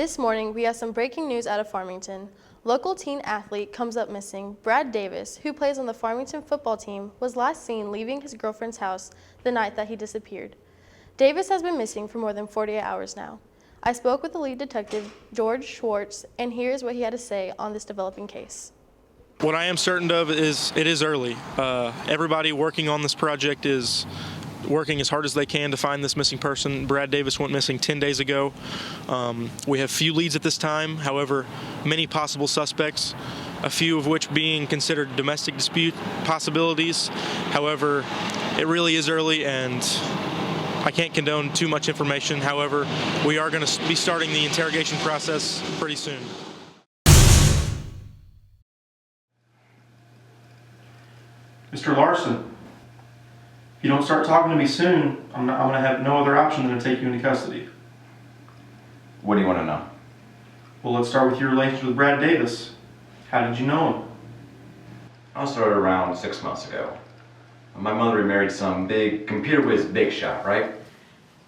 This morning, we have some breaking news out of Farmington. Local teen athlete comes up missing. Brad Davis, who plays on the Farmington football team, was last seen leaving his girlfriend's house the night that he disappeared. Davis has been missing for more than 48 hours now. I spoke with the lead detective, George Schwartz, and here's what he had to say on this developing case. What I am certain of is it is early. Everybody working on this project is working as hard as they can to find this missing person. Brad Davis went missing 10 days ago. We have few leads at this time, however, many possible suspects, a few of which being considered domestic dispute possibilities. However, it really is early and I can't condone too much information. However, we are going to be starting the interrogation process pretty soon. Mr. Larson, if you don't start talking to me soon, I'm going to have no other option than to take you into custody. What do you want to know? Well, let's start with your relationship with Brad Davis. How did you know him? I started around 6 months ago. My mother remarried some big computer whiz big shot, right?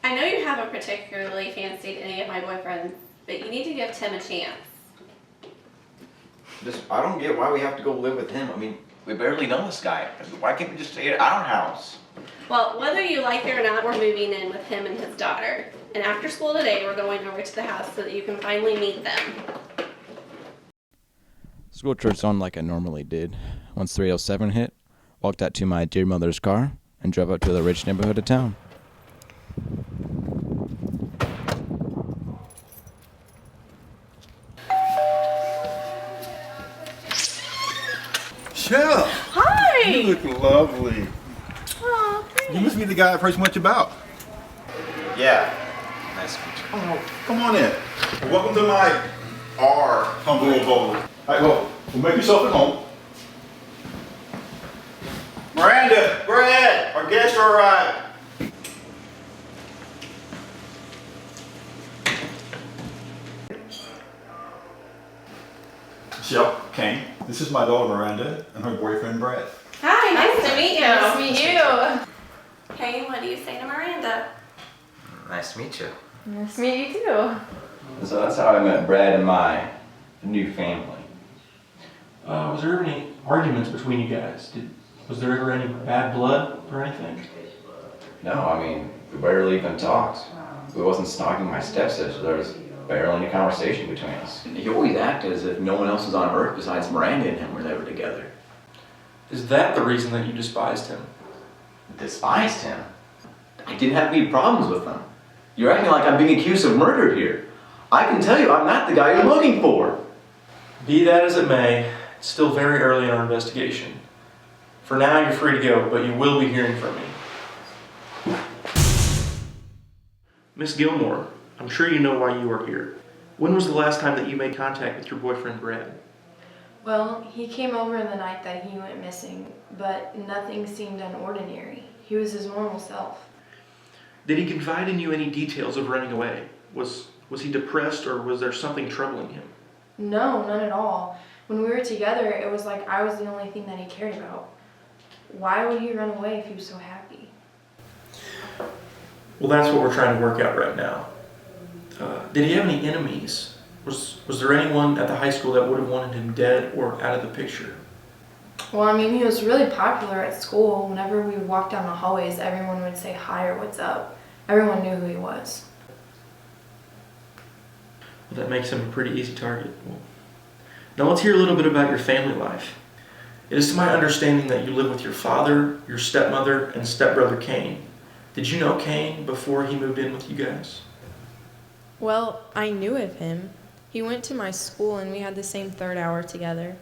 I know you haven't particularly fancied any of my boyfriends, but you need to give Tim a chance. I don't get why we have to go live with him. I mean, we barely know this guy. Why can't we just stay at our house? Well, whether you like it or not, we're moving in with him and his daughter. And after school today, we're going over to the house so that you can finally meet them. School trips on like I normally did. Once 307 hit, walked out to my dear mother's car and drove up to the rich neighborhood of town. Shell! Hi! You look lovely. Oh, thanks. You must be the guy I first much about. Yeah. Nice to meet you. Oh, come on in. Welcome to my humble abode. All right, well, make yourself at home. Miranda, Brad, our guests are arrived. Shell, Kane, this is my daughter Miranda and her boyfriend Brad. Hi, nice to meet you. Nice to meet you. Hey, what do you say to Miranda? Nice to meet you. Nice to meet you too. So that's how I met Brad and my new family. Was there ever any arguments between you guys? Was there ever any bad blood or anything? No, I mean, we barely even talked. We wasn't stalking my stepsister. There was barely any conversation between us. He always acted as if no one else was on earth besides Miranda and him were ever together. Is that the reason that you despised him? Despised him? I didn't have any problems with him. You're acting like I'm being accused of murder here. I can tell you I'm not the guy you're looking for. Be that as it may, it's still very early in our investigation. For now, you're free to go, but you will be hearing from me. Miss Gilmore, I'm sure you know why you are here. When was the last time that you made contact with your boyfriend, Brad? Well, he came over the night that he went missing, but nothing seemed unordinary. He was his normal self. Did he confide in you any details of running away? Was he depressed or was there something troubling him? No, none at all. When we were together, it was like I was the only thing that he cared about. Why would he run away if he was so happy? Well, that's what we're trying to work out right now. Did he have any enemies? Was there anyone at the high school that would have wanted him dead or out of the picture? Well, I mean, he was really popular at school. Whenever we walked down the hallways, everyone would say hi or what's up. Everyone knew who he was. Well, that makes him a pretty easy target. Well, now let's hear a little bit about your family life. It is to my understanding that you live with your father, your stepmother, and stepbrother Kane. Did you know Kane before he moved in with you guys? Well, I knew of him. He went to my school and we had the same third hour together.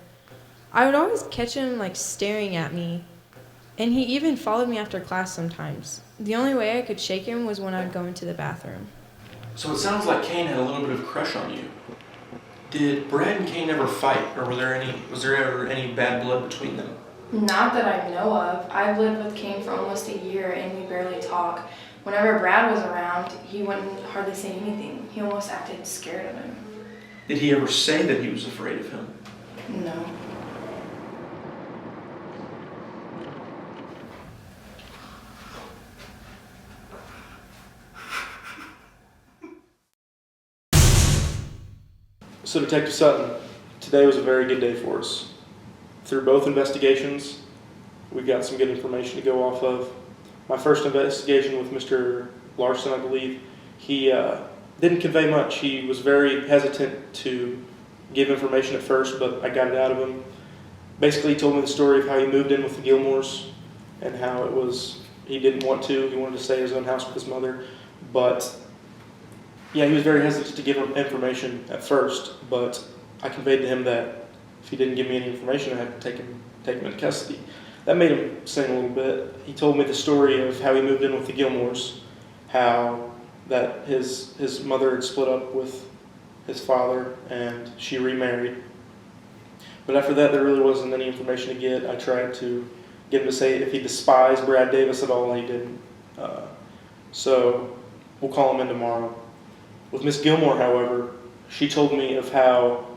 I would always catch him staring at me, and he even followed me after class sometimes. The only way I could shake him was when I would go into the bathroom. So it sounds like Kane had a little bit of a crush on you. Did Brad and Kane ever fight, or was there ever any bad blood between them? Not that I know of. I've lived with Kane for almost a year and we barely talk. Whenever Brad was around, he wouldn't hardly say anything. He almost acted scared of him. Did he ever say that he was afraid of him? No. So Detective Sutton, today was a very good day for us. Through both investigations, we've got some good information to go off of. My first investigation with Mr. Larson, I believe, he didn't convey much. He was very hesitant to give information at first, but I got it out of him. Basically, he told me the story of how he moved in with the Gilmores and how it was, he didn't want to. He wanted to stay in his own house with his mother. But, yeah, he was very hesitant to give him information at first, but I conveyed to him that if he didn't give me any information, I had to take him into custody. That made him sing a little bit. He told me the story of how he moved in with the Gilmores, how that his mother had split up with his father and she remarried. But after that, there really wasn't any information to get. I tried to get him to say if he despised Brad Davis at all, and he didn't. So we'll call him in tomorrow. With Miss Gilmore, however, she told me of how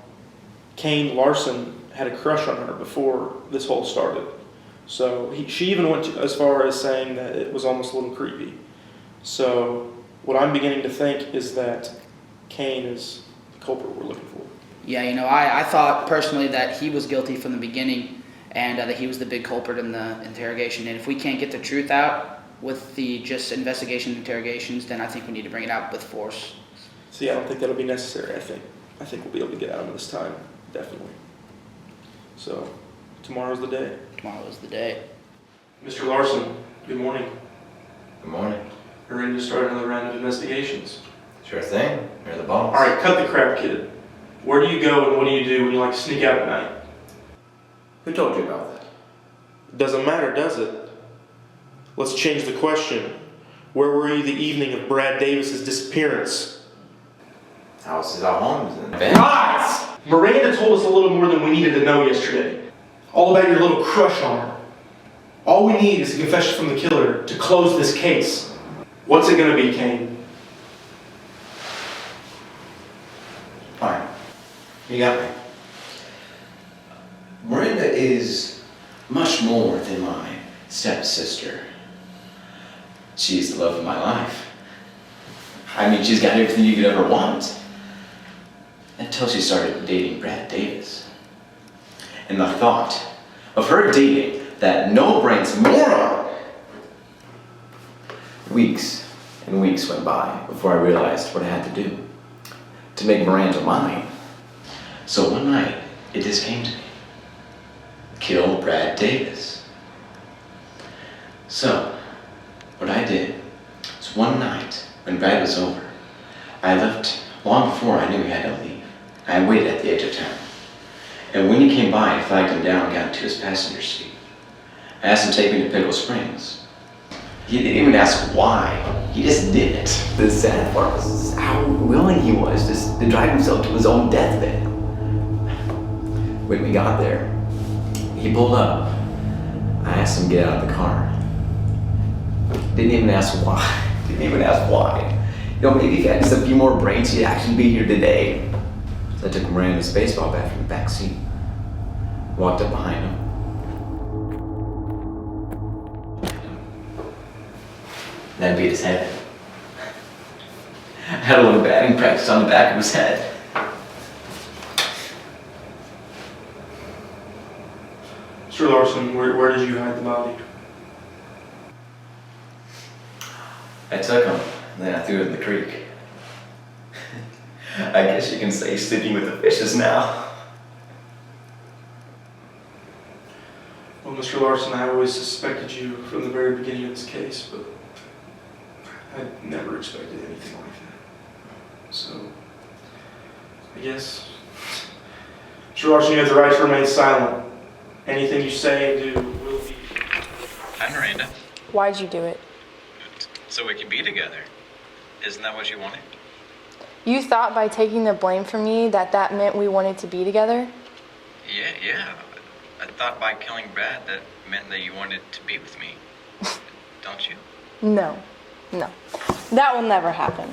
Kane Larson had a crush on her before this whole started. So she even went as far as saying that it was almost a little creepy. So what I'm beginning to think is that Kane is the culprit we're looking for. Yeah, I thought personally that he was guilty from the beginning and that he was the big culprit in the interrogation. And if we can't get the truth out with the just investigation and interrogations, then I think we need to bring it out with force. See, I don't think that'll be necessary. I think we'll be able to get out of this time, definitely. So tomorrow's the day. Tomorrow is the day. Mr. Larson, good morning. Good morning. We're ready to start another round of investigations. Sure thing. You're the boss. All right, cut the crap, kid. Where do you go and what do you do when you like to sneak out at night? Who told you about that? Doesn't matter, does it? Let's change the question. Where were you the evening of Brad Davis's disappearance? I was at home in bed. Lies! Miranda told us a little more than we needed to know yesterday. All about your little crush on her. All we need is a confession from the killer to close this case. What's it gonna be, Kane? Fine. You got me. Miranda is much more than my stepsister. She's the love of my life. I mean, she's got everything you could ever want. Until she started dating Brad Davis. And the thought of her dating that no-brains moron. Weeks and weeks went by before I realized what I had to do to make Miranda mine. So one night, it just came to me. Kill Brad Davis. So, what I did was one night, when Brad was over, I left long before I knew he had to leave. I waited at the edge of town. And when he came by, I flagged him down and got into his passenger seat. I asked him to take me to Pickle Springs. He didn't even ask why. He just did it. The sad part was how willing he was just to drive himself to his own deathbed. When we got there, he pulled up. I asked him to get out of the car. Didn't even ask why. Maybe if he had just a few more brains, he'd actually be here today. So I took Miranda's baseball bat from the back seat. Walked up behind him. Then beat his head. I had a little batting practice on the back of his head. Mr. Larson, where did you hide the body? I took him, and then I threw it in the creek. I guess you can say he's sleeping with the fishes now. Well, Mr. Larson, I always suspected you from the very beginning of this case, but I never expected anything like that. So, I guess, Mr. Larson, you have the right to remain silent. Anything you say and do will be... Hi, Miranda. Why'd you do it? So we can be together. Isn't that what you wanted? You thought by taking the blame from me that meant we wanted to be together? Yeah. I thought by killing Brad that meant that you wanted to be with me. Don't you? No. That will never happen.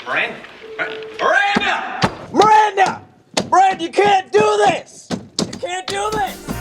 Miranda! Miranda! Miranda, you can't do this! You can't do this!